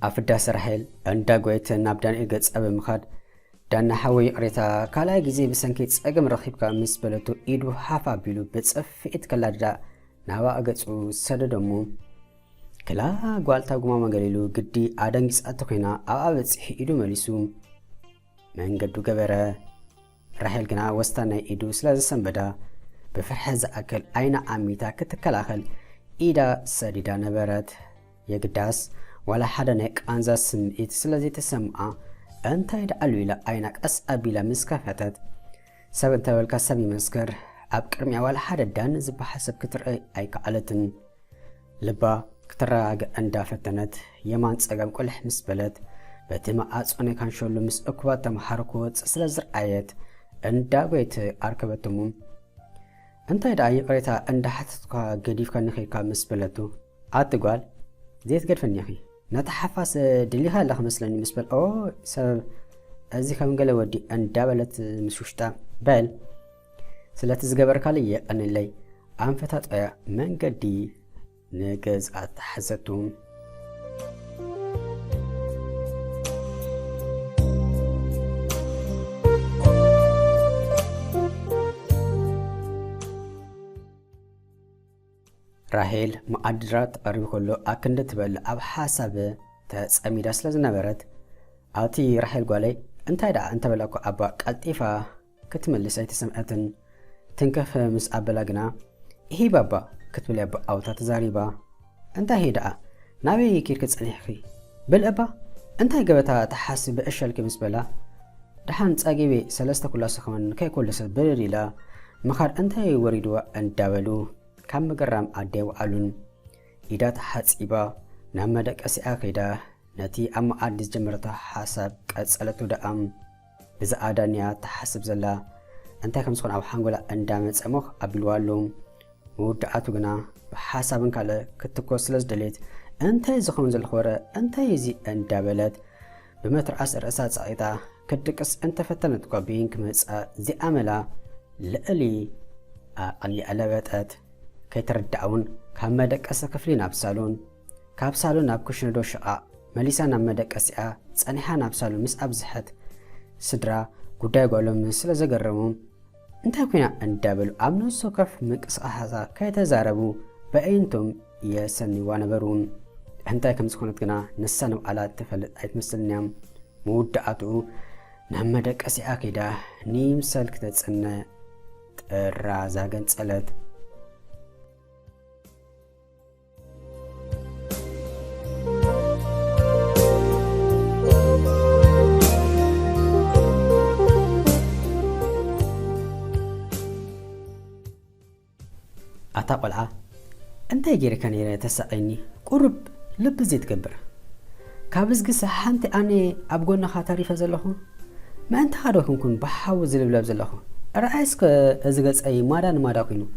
أفداس رحيل أنداغويت نابدان إيجاتس أبي مخاد دانا حوي قريتا كالا جيزي بسنكيتس أجم رخيبكا مسبلتو إيدو حافا بيلو بتصف إتكالادا ناوا أجتسو سددمو كلا قوالتا قما مغاليلو قدي آدانجيس أتوكينا أبابتس إيدو مليسو من قدو قبرا رحيل كنا وستانا إيدو سلاز سنبدا بفرحز أكل أين عميتا كتكالاخل إيدا سديدا نبرات يقداس ولا حدا نك أنزا سمئت سلازي تسمع أنت يدعلو إلى أينك أسأبي لمسكفتت سب أنت والكسبي مسكر أبكرمي ولا حدا دان زبا حسب كتر أي كعلتن لبا كتراغ أندا فتنت يمان تساقم كل حمس بلد باتما أتسوني كان شولو مس أكوات محركوت سلازر آيات أندا بيت أركبتمو أنت يدعي قريتا أندا حتتكا قديف كان نخيكا مس بلدو أتقوال زيت قرفن يخي نتحفظ دليها لها مثلا مسبل سبب أزي كم قال ودي أن دابلت مسوشتا بل سلات زجبر كالية أن اللي أنفتت أيا من قدي نجز أتحزتهم راهيل معدرات أربي كله أكندت بل أب حسب تسأميدا سلازنا برد أعطي راهيل قالي أنت إذا أنت بلاكو أبا قلتيفا كتمل لسايت سمعتن تنكف مس أبلاغنا هي بابا كتبل أبا أو تتزاريبا أنت هيدا ناوي كير كتسأليحي بالأبا أنت يقبتا تحاسب أشياء كمسبلا دحان تساقيبي سلسة كلا سخمان كي كل سبرري لا مخار أنت يوريدوا أن داولو كم مقرام عديو علون إذا تحسيبا نمدك أسيا كيدا نتي أما عديس جمرتا حسب كأسألتو دام بزا آدانيا تحسب زلا أنت كم سخون أو حنقولا أندامت أموخ أبلوالوم ودعاتو غنا بحسابن كالا كتكو سلس دليت أنت يزخون زلخورة أنت يزي أندابلت بمتر أسر أساد سعيدا كدكس أنت فتنتكو بينك مسا زي أملا لألي أقلي ألبتات كي تردعون كم مدك أسا كفلين أبسالون كابسالون أبكشن دو شقاء مليسا نمدك أسئة تسأنيحان أبسالون مس أبزحت سدرا قداء قولهم مسلا زقرمون انتا كوينا اندابلو أمنو سوكف مكس أحزا كي تزاربو بأينتم يسني وانبرون انتا كم سكونت قنا نسانو على تفلت أيت مسلنيام مودعاتو نمدك أسئة كيدا نيم سالك تتسنى الرازاقن تسألت أتقلع أنت يجري كان يرى تسألني قرب لب زيت كبر كابز قصة حنتي أنا أبغون خاطري فزلهم ما أنت هذاكم كن بحاول لبلب زلهم رأيسك أزغت أي مادان ماداكينو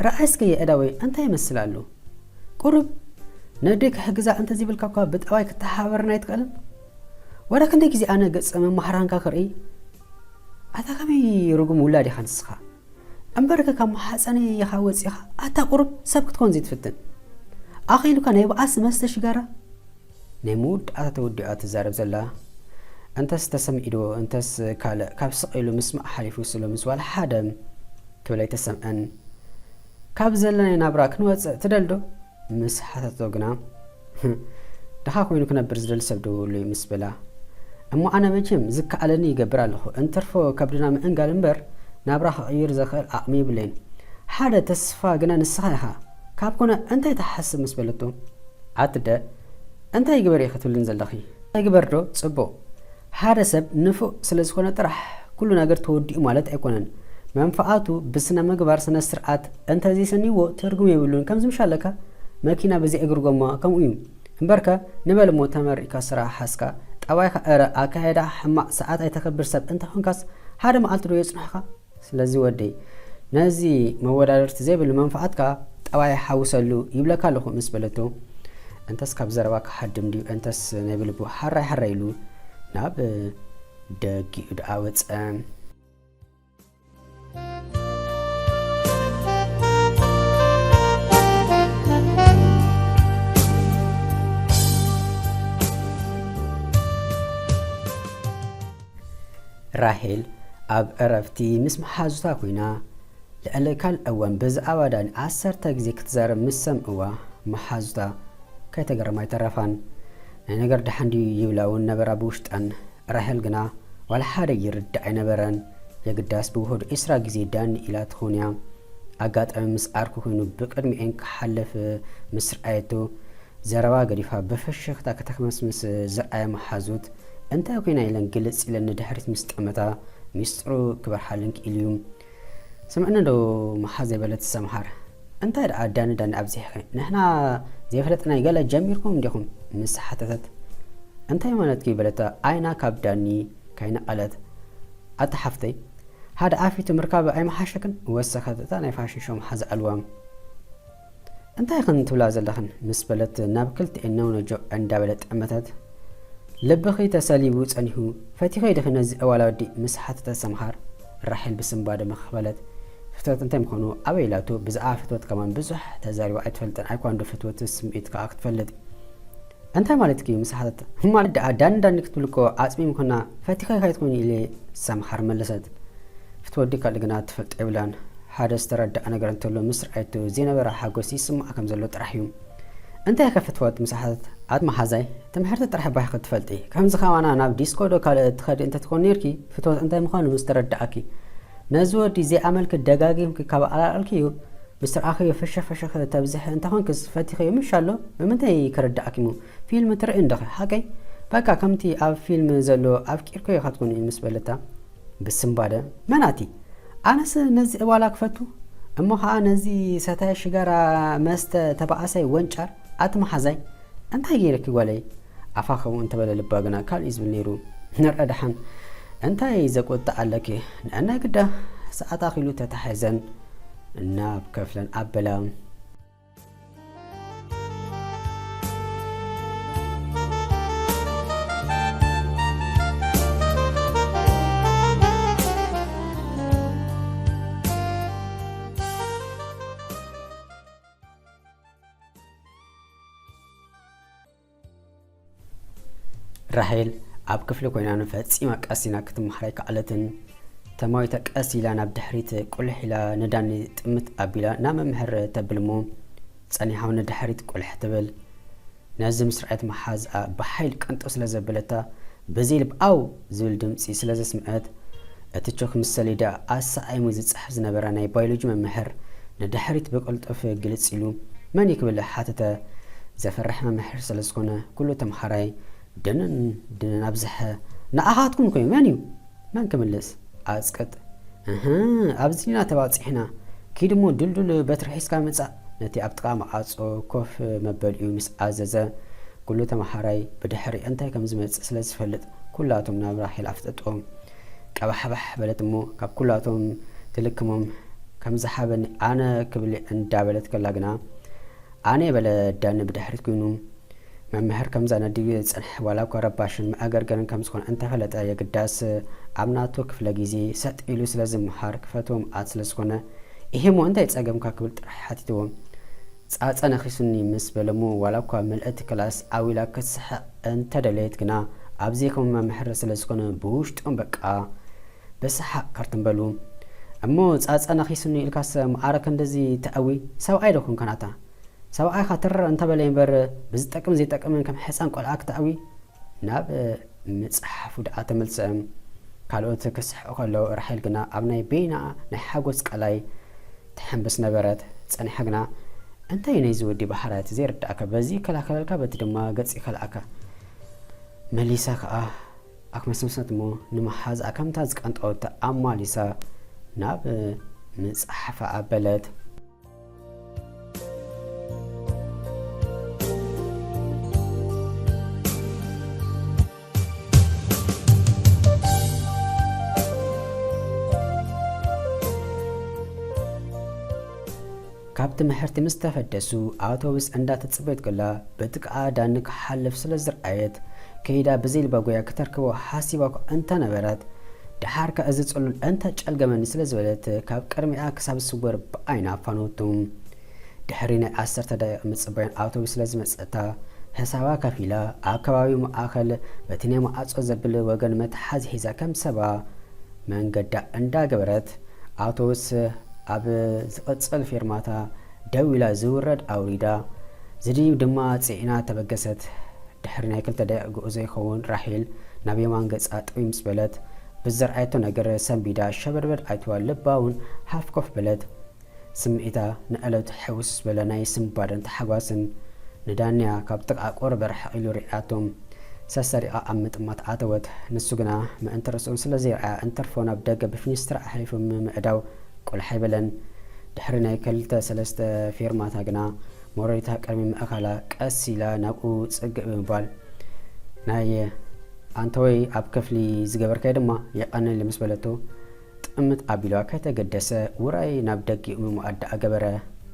رأيسك يأدوي أنت يمثل له قرب نديك حجزة أنت زي بالكاكا بتأويك تحاورنا يتكلم ولكن ديك زي أنا قصة من محران كاكري أتاكمي رقم ولادي خانسخا أمبرك كم حسني يخوض يخ أتقرب سبك تكون زيد فتن أخي لو كان يبقى مستشجرة نمود أتودي أتزارب زلا أنت استسمع إدو أنت كلا كابس إلو مسمع حليفو سلو مسوال حدم كولا يتسمع أن كابزلنا نبراك نوت تدلدو مس حتى توقنا دخاكو إنو كنا برزدل سبدو لي مسبلا أما أنا مجم زك علني قبر له انترفو كبرنا من أنقال مبر نابراخ غير زخل أقمي بلين حدا تسفى قنا نسخيها كابكونا أنت يتحسب مسبلتو عتدا أنت يقبر يختو لنزل دخي يقبر دو تصبو حدا سب نفو سلسخونا طرح كل ناقر تودي مالت ايكونن منفعاتو بسنا مقبار سنة سرعات أنت زي سنيوو ترقم يبلون كم زمشالكا ماكينا بزي اقرقما كم ويم مباركا نبال موتامر إكاسرا حاسكا تاوايخا أرى أكايدا حما ساعات اي تكبر سب أنت حنكاس حدا ما قلت رو يصنحكا سلازي ودي نازي مودارت زي بالمنفعتك تاواي حاوسلو يبلكا لخو مسبلتو انتس كاب زرباك حدم ديو انتس نبلبو حرايلو ناب دقي دعوت ራሄል ኣብ ዕረፍቲ ምስ መሓዙታ ኮይና ልዕሊ ካልእ እዋን ብዛዕባ ዳኒ 10 ግዜ ክትዛረብ ምስ ሰምዕዋ መሓዙታ ከይተገረማ ኣይተረፋን። ናይ ነገር ድሓን ድዩ ይብላ እውን ነበራ ብውሽጠን። ራሄል ግና ዋላ ሓደ ይርዳእ ኣይነበረን። የግዳስ ብውህዱ 20 ግዜ ዳኒ ኢላ ትኾን እያ። ኣጋጣሚ ምስ ዓርኩ ኮይኑ ብቅድሚኤን ክሓልፍ ምስ ረኣየቶ ዘረባ ገዲፋ ብፍሽኽታ ከተክመስምስ ዝረኣየ መሓዙት እንታይ ኮይና ኢለን ግልጽ ኢለን ንድሕሪት ምስ ጠመታ ሚስጥሩ ክበርሓልን ክኢል እዩ። ስምዕና ዶ መሓዝ ዘይበለት ሰምሃር እንታይ ደኣ ዳኒ ኣብዚሕ ንሕና ዘይፈለጥና ገለ ጀሚርኩም እንዲኹም ምስ ሓተተት እንታይ ማለት ይበለታ ኣይና ካብ ዳኒ ካይነቐለት ኣተሓፍተይ ሓደ ኣፊቱ ምርካብ ኣይመሓሸክን ወሰኸተታ ናይ ፋሽን ሾው መሓዝ ኣልዋ እንታይ ኸን ትብላ ዘለኽን ምስ በለት ናብ ክልቲኤን ነውነጆ እንዳበለ ጠመተት ልብኺ ተሰሊቡ ጸኒሑ ፈቲኸ ይድኺ ነዚ እዋላ ወዲ ምስ ሓተተ ሰምሃር ራሄል ብስምባደ መኽበለት ፍትወት እንታይ ምኾኑ ኣበይላቱ ብዛዕባ ፍትወት ከማን ብዙሕ ተዛሪባ ኣይትፈልጥን ኣይኳንዶ ፍትወት ስምዒት ከዓ ክትፈልጥ እንታይ ማለት እዩ ምስ ሓተተ ማለት ደኣ ዳኒ ክትብልኮ ኣፅሚ ምኾና ፈቲኸ ካይትኮይኑ ኢለ ሰምሃር መለሰት ፍትወዲ ካልእ ግና ትፈልጦ ይብላን ሓደ ዝተረዳእ ነገር እንተሎ ምስ ረኣይቱ ዘይነበረ ሓጎስ ይስማዕ ከም ዘሎ ጥራሕ እዩ እንታይ ከፍትወት ምስ ሓተት ኣት መሓዛይ ትምህርቲ ጥራሕ ባይኽ ትፈልጢ ከምዚ ኸማና ናብ ዲስኮ ዶ ካልእ ትኸዲ እንተትኮን ነርኪ ፍትወት እንታይ ምዃኑ ምስ ተረዳእኪ ነዚ ወዲ ዘይኣመልክ ደጋጊምኪ ካብ ኣላልኪ እዩ ምስ ረኣኸዮ ፍሸፈሸኽ ተብዝሕ እንተኾንክስ ፈቲኸዮ ምሽ ኣሎ ብምንታይ ክርዳእኪሙ ፊልም ትርኢ እንደኸ ሓቀይ በቃ ከምቲ ኣብ ፊልም ዘሎ ኣብ ቂርኮዮ ካትኮኑ እዩ ምስ በለታ ብስምባደ መናቲ ኣነስ ነዚ እዋላ ክፈቱ እሞ ከዓ ነዚ ሰታይ ሽጋራ መስተ ተባኣሳይ ወንጫር ኣቲ መሓዛይ እንታይ ገይረኪ ጓለይ ኣፋ ከምኡ እንተበለ ልባ ግና ካልእ ዝብል ነይሩ ንርአ ደሓን እንታይ ዘቆጣ ኣለኪ ንአና ግዳ ሰዓት ኣኺሉ ተታሒዘን ናብ ከፍለን ኣበላ ራሄል ኣብ ክፍሊ ኮይና ፈጺማ ቀሲና ክትመሓራይ ከኣለትን ተማዊተ ቀሲላ ናብ ድሕሪት ቁልሕ ኢላ ንዳኒ ጥምት ኣቢላ ናብ መምህር ተብልሞ ጸኒሓው ንድሕሪት ቁልሕ ትብል ነዚ ምስ ረኣየት መሓዝ ብሓይል ቀንጦ ስለ ዘበለታ በዘይ ልብ ኣው ዝብል ድምፂ ስለ ዘስምዐት እቲ ቾክ ምስ ሰሌዳ ኣሰኣይሙ ዝፅሕፍ ዝነበረ ናይ ባዮሎጂ መምህር ንድሕሪት ብቕልጡፍ ግልጽ ኢሉ መን ይክብል ሓተተ ዘፈርሕ መምህር ስለ ዝኾነ ኩሉ ተምሃራይ ድንን ኣብዝሐ ንኣኻትኩም ኮይኑ መን እዩ መን ክምልስ ኣፅቅጥ ኣብዚና ተባፂሕና ኪድሞ ድልዱል በትሪ ሒዝካ ምፃእ ነቲ ኣብ ጥቓ መዓፆ ኮፍ መበል እዩ ምስ ኣዘዘ ኩሉ ተምሃራይ ብድሕሪ እንታይ ከም ዝመፅእ ስለ ዝፈልጥ ኩላቶም ናብ ራሄል ኣፍጠጦም ቀባሕባሕ በለት እሞ ካብ ኩላቶም ትልክሞም ከም ዝሓበኒ ኣነ ክብል እንዳበለት ከላ ግና ኣነ በለ ዳኒ ብድሕሪት ኮይኑ መምህር ከምዛ ነድዩ ዝፀንሕ ዋላ እኳ ረባሽን መኣገርገርን ከም ዝኾነ እንተፈለጠ የግዳስ ኣብ ናቶ ክፍለ ግዜ ሰጥ ኢሉ ስለ ዝምሃር ክፈትዎም ኣት ስለ ዝኾነ ይሄሞ እንታይ ፀገምካ ክብል ጥራሕ ሓቲትዎም ፃፀ ነኺሱኒ ምስ በለሞ ዋላ እኳ መልእቲ ክላስ ኣዊላ ክትስሕቕ እንተደለየት ግና ኣብዘይከም መምህር ስለ ዝኾነ ብውሽጦም በቃ በስሓቅ ከርትንበሉ እሞ ፃፀ ነኺሱኒ ኢልካስ መዓረከ እንደዚ ተኣዊ ሰብኣይ ደኹን ከናታ ሰብኣይ ኻትረር እንተበለ እምበር ብዝጠቅም ዘይጠቅምን ከም ሕፃን ቆልዓ ክትኣዊ ናብ ምፅሓፉ ደኣ ተመልሰ ካልኦት ክስሕቁ ከለዉ ራሄል ግና ኣብ ናይ ቤና ናይ ሓጎስ ቃላይ ትሕንብስ ነበረት ፀኒሐ ግና እንታይ ናይ ዝወዲ ባህርያት ዘይርዳእካ በዚ ከላከለልካ በቲ ድማ ገፂ ከልኣካ መሊሳ ከዓ ኣክመስምስነት እሞ ንመሓዝ ከምታ ዝቀንጠወታ ኣማሊሳ ናብ ምፅሓፋ ኣበለት ካብ ትምህርቲ ምስ ተፈደሱ ኣውቶቡስ እንዳተፅበየት ገላ በጥቃ ዳኒ ክሓልፍ ስለ ዝረኣየት ከይዳ ብዘይ ልባ ጎያ ክተርክቦ ሓሲባ እኳ እንተነበረት ድሓርካ እዚ ፀሉል እንተጨልገመኒ ስለ ዝበለት ካብ ቅድሚኣ ክሳብ ዝስወር ብዓይና ኣፋኖቱም ድሕሪ ናይ 10 ደቂቕ ምፅባይን ኣውቶቡስ ስለ ዝመፀታ ሕሳባ ከፊላ ኣብ ከባቢ ማእኸል በቲ ናይ ማዓፆ ዘብል ወገን መትሓዚ ሒዛ ከም ሰባ መንገዳ እንዳገበረት አውቶቡስ ኣብ ዝቕጽል ፌርማታ ደው ኢላ ዝውረድ ኣውሪዳ ዝድይብ ድማ ጽዒና ተበገሰት ድሕሪ ናይ 2 ደቂቕ ጉዕዞ ይኸውን ራሒል ናብ የማን ገጻ ጥዊ ምስ በለት ብዘርኣየቶ ነገር ሰንቢዳ ሸበድበድ ኣይትዋ ልባውን ሃፍ ኮፍ በለት ስምዒታ ንዕለት ሕውስ በለ ናይ ስምባደን ተሓጓስን ንዳንያ ካብ ጥቃ ቆርበ ርሕቕ ኢሉ ሪኣቶም ሰሰሪቓ ኣብ ምጥማት ኣተወት ንሱ ግና ምእንቲ ርእሱን ስለ ዘይረኣያ እንተርፎ ናብ ደገ ብፊኒስትራ ኣሕሊፉ ምእዳው ቁልሓይ በለን ድሕሪ ናይ 2-3 ፌርማታ ግና ሞረዲታ ቀድሚ ምእኻላ ቀስ ኢላ ናብኡ ጽግእ ብምባል ናይ ኣንተወይ ኣብ ክፍሊ ዝገበርካይ ድማ የቐንል ምስ በለቶ ጥምት ኣቢሏ ከይተገደሰ ውራይ ናብ ደጊኡ ምሙኣዳ ኣገበረ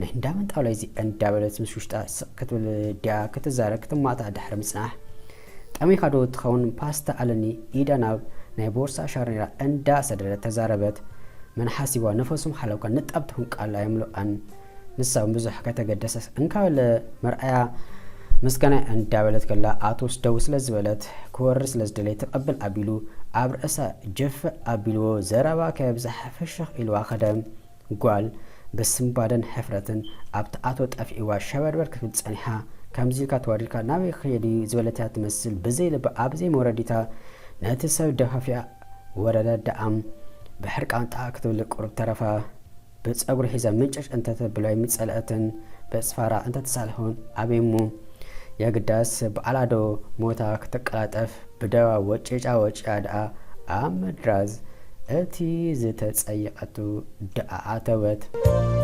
ንሕንዳመን ጣውላ እዚ እንዳበለት ምስ ውሽጣ ስቕ ክትብል ድያ ክትዛረብ ክትማእታ ድሕሪ ምጽናሕ ጠሚኻዶ ትኸውን ፓስታ ኣለኒ ኢዳ ናብ ናይ ቦርሳ ሻርኔራ እንዳ ሰደደት ተዛረበት መንሓሲቧ ነፈሱም ሓለውካ ንጣብትኹን ቃላ የምልኣን ንሳውን ብዙሕ ከተገደሰ እንካበለ መርኣያ ምስጋና እንዳበለት ከላ ኣቶስ ደው ስለ ዝበለት ክወሪ ስለ ዝደለይ ተቐብል ኣቢሉ ኣብ ርእሳ ጀፍዕ ኣቢልዎ ዘረባ ከብዛሕ ፍሽኽ ኢልዋ ኸደም ጓል ብስምባደን ሕፍረትን ኣብቲ ኣቶ ጠፊእዋ ሸበርበር ክትብል ጸኒሓ ከምዚልካ ተዋዲድካ ናበይ ክየዲ ዝበለትያ ትመስል ብዘይ ልቢ ኣብዘይ መውረዲታ ነቲ ሰብ ደፋፊያ ወረዳ ደኣም ብሕርቃን ጣ ክትብል ቁርብ ተረፋ ብፀጉሪ ሒዛ ምንጭጭ እንተተብላይ ምጸልአትን በጽፋራ እንተተሳልሆን ኣበይሙ የግዳስ በዓላዶ ሞታ ክትቀላጠፍ ብደዋ ወጭጫ ወጭያ ደኣ ኣብ ምድራዝ እቲ ዝተጸየቐቱ ደኣ ኣተወት